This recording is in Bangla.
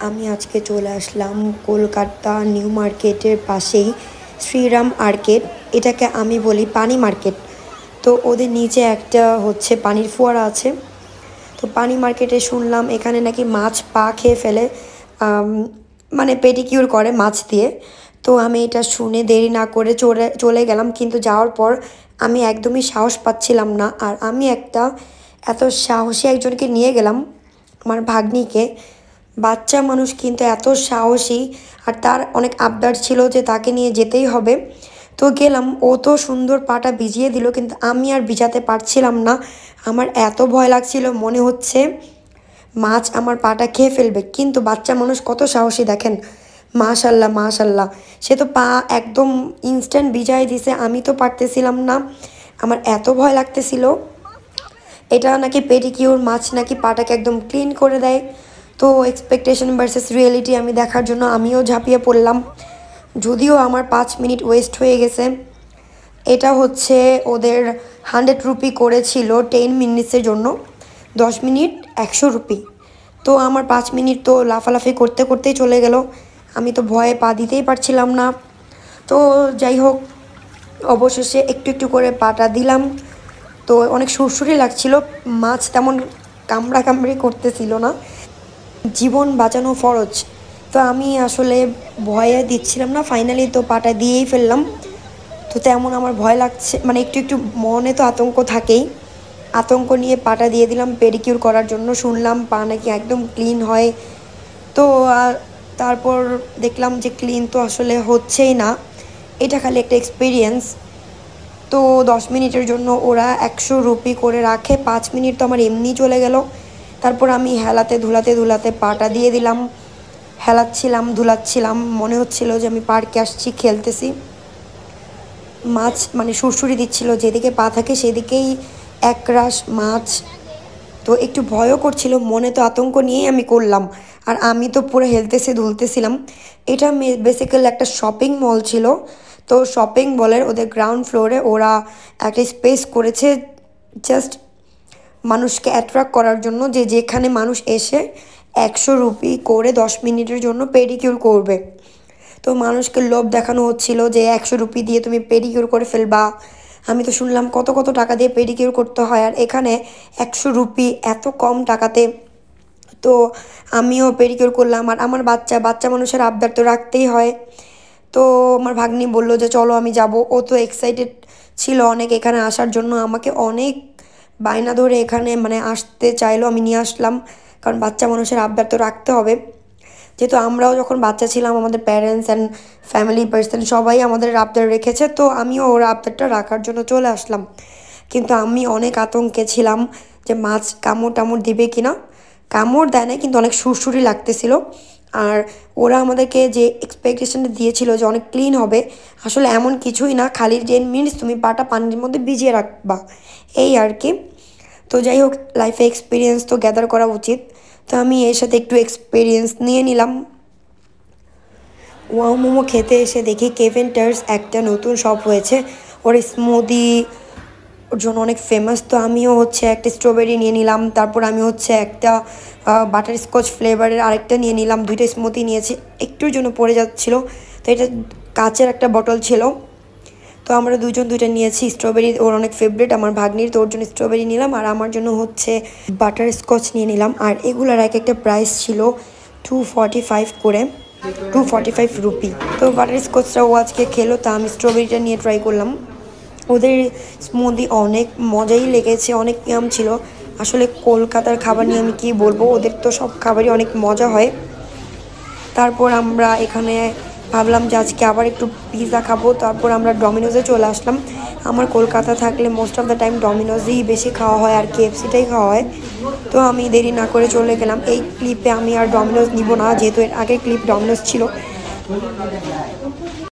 আমি আজকে চলে আসলাম কলকাতা নিউ মার্কেটের পাশেই শ্রীরাম আর্কেড। এটাকে আমি বলি পানি মার্কেট। তো ওদের নিচে একটা হচ্ছে পানির ফোয়ারা আছে। তো পানি মার্কেটে শুনলাম এখানে নাকি মাছ পা খেয়ে ফেলে, মানে পেডিকিউর করে মাছ দিয়ে। তো আমি এটা শুনে দেরি না করে চলে গেলাম, কিন্তু যাওয়ার পর আমি একদমই সাহস পাচ্ছিলাম না। আর আমি এত সাহসী একজনকে নিয়ে গেলাম, আমার ভাগ্নিকে। বাচ্চা মানুষ কিন্তু এত সাহসী, আর তার অনেক আবদার ছিল যে তাকে নিয়ে যেতেই হবে। তো গেলাম, ও তো সুন্দর পাটা ভিজিয়ে দিল, কিন্তু আমি আর ভিজাতে পারছিলাম না। আমার এত ভয় লাগছিল, মনে হচ্ছে মাছ আমার পাটা খেয়ে ফেলবে। কিন্তু বাচ্চা মানুষ কত সাহসী দেখেন, মাশাল্লাহ মাশাল্লাহ। সে তো পা একদম ইনস্ট্যান্ট ভিজাই দিছে, আমি তো পারতেছিলাম না, আমার এত ভয় লাগতেছিল। এটা নাকি পেডিকিউর, মাছ নাকি পাটাকে একদম ক্লিন করে দেয়। তো এক্সপেকটেশন ভার্সেস রিয়েলিটি আমি দেখার জন্য আমিও ঝাঁপিয়ে পড়লাম, যদিও আমার 5 মিনিট ওয়েস্ট হয়ে গেছে। এটা হচ্ছে ওদের 100 রুপি করেছিল 10 মিনিটসের জন্য, 10 মিনিট 100 রুপি। তো আমার 5 মিনিট তো লাফালাফি করতে করতেই চলে গেল, আমি তো ভয়ে পা দিতেই পারছিলাম না। তো যাই হোক, অবশেষে একটু একটু করে পাটা দিলাম। তো অনেক সুরসুরি লাগছিল, মাছ তেমন কামড়াকামড়ি করতেছিল না। জীবন বাঁচানো ফরজ, তো আমি আসলে ভয়ে দিচ্ছিলাম না। ফাইনালি তো পাটা দিয়েই ফেললাম। তো তেমন আমার ভয় লাগছে, মানে একটু একটু মনে তো আতঙ্ক থাকেই। আতঙ্ক নিয়ে পাটা দিয়ে দিলাম পেডিকিউর করার জন্য। শুনলাম পা নাকি একদম ক্লিন হয়। তো তারপর দেখলাম যে ক্লিন তো আসলে হচ্ছেই না, এটা খালি একটা এক্সপিরিয়েন্স। তো 10 মিনিটের জন্য ওরা 100 রুপি করে রাখে, 5 মিনিট তো আমার এমনি চলে গেল। তারপর আমি হেলাতে ধুলাতে পাটা দিয়ে দিলাম, হেলাচ্ছিলাম ধুলাচ্ছিলাম, মনে হচ্ছিল যে আমি পার্কে আসছি, খেলতেছি। মাছ মানে সুরসুরি দিচ্ছিল, যেদিকে পা থাকে সেদিকেই একরাশ মাছ। তো একটু ভয়ও করছিল, মনে তো আতঙ্ক নিয়েই আমি করলাম। আর আমি তো পুরো হেলতেছি দুলতেছিলাম। এটা বেসিক্যালি একটা শপিং মল ছিল। তো শপিং মলের ওদের গ্রাউন্ড ফ্লোরে ওরা একটা স্পেস করেছে জাস্ট মানুষকে অ্যাট্রাক্ট করার জন্য, যে যেখানে মানুষ এসে 100 রুপি করে 10 মিনিটের জন্য পেডিকিউর করবে। তো মানুষকে লোভ দেখানো হচ্ছিল যে 100 রুপি দিয়ে তুমি পেডিকিউর করে ফেলবা। আমি তো শুনলাম কত কত টাকা দিয়ে পেডিকিউর করতে হয়, আর এখানে 100 রুপি এত কম টাকাতে। তো আমিও পেডিকিউর করলাম। আর আমার বাচ্চা মানুষের আবদার তো রাখতেই হয়। তো আমার ভাগ্নি বললো যে চলো আমি যাব। ও তো এক্সাইটেড ছিল অনেক এখানে আসার জন্য, আমাকে অনেক বায়না ধরে এখানে মানে আসতে চাইলো, আমি নিয়ে আসলাম। কারণ বাচ্চা মানুষের আবদার তো রাখতে হবে। যেহেতু আমরাও যখন বাচ্চা ছিলাম, আমাদের প্যারেন্টস অ্যান্ড ফ্যামিলি পার্সন সবাই আমাদের আবদার রেখেছে, তো আমিও ওর আবদারটা রাখার জন্য চলে আসলাম। কিন্তু আমি অনেক আতঙ্কে ছিলাম যে মাছ কামড় টামড় দিবে কিনা। কামড় দেয় না, কিন্তু অনেক সুরসুরি লাগতেছিল। আর ওরা আমাদেরকে যে এক্সপেকটেশনটা দিয়েছিল যে অনেক ক্লিন হবে, আসলে এমন কিছুই না, খালি 10 মিনিটস তুমি পাটা পানির মধ্যে ভিজিয়ে রাখবা, এই আর কি। তো যাই হোক, লাইফে এক্সপিরিয়েন্স তো গ্যাদার করা উচিত। তো আমি এর সাথে একটু এক্সপিরিয়েন্স নিয়ে নিলাম। ওয়াও মোমো খেতে এসে দেখি কেভেন্টার্স একটা নতুন শপ হয়েছে, ওর স্মুদি ওর জন্য অনেক ফেমাস। তো আমিও হচ্ছে একটা স্ট্রবেরি নিয়ে নিলাম, তারপর আমি হচ্ছে একটা বাটার স্কচ ফ্লেভারের আরেকটা নিয়ে নিলাম। দুইটা স্মুদি নিয়েছি, একটুর জন্য পড়ে যাচ্ছিলো। তো এটা কাচের একটা বটল ছিল। তো আমরা দুজন দুইটা নিয়েছি। স্ট্রবেরি ওর অনেক ফেভারিট, আমার ভাগ্নির, তো ওর জন্য স্ট্রবেরি নিলাম, আর আমার জন্য হচ্ছে বাটার স্কচ নিয়ে নিলাম। আর এগুলোর একটা প্রাইস ছিল 245 করে, 245 রুপি। তো বাটার স্কচটা ও আজকে খেলো, তা আমি স্ট্রবেরিটা নিয়ে ট্রাই করলাম। ওদের স্মুদি অনেক মজাই লেগেছে, অনেক ইয়াম ছিল। আসলে কলকাতার খাবার নিয়ে আমি কী বলবো, ওদের তো সব খাবারই অনেক মজা হয়। তারপর আমরা এখানে ভাবলাম যে আজকে আবার একটু পিৎজা খাবো। তারপর আমরা ডমিনোজে চলে আসলাম। আমার কলকাতা থাকলে মোস্ট অফ দ্য টাইম ডমিনোজই বেশি খাওয়া হয়, আর কেএফসিটাই খাওয়া হয়। তো আমি দেরি না করে চলে গেলাম। এই ক্লিপে আমি আর ডমিনোজ নিব না, যেহেতু এর আগের ক্লিপ ডমিনোজ ছিল।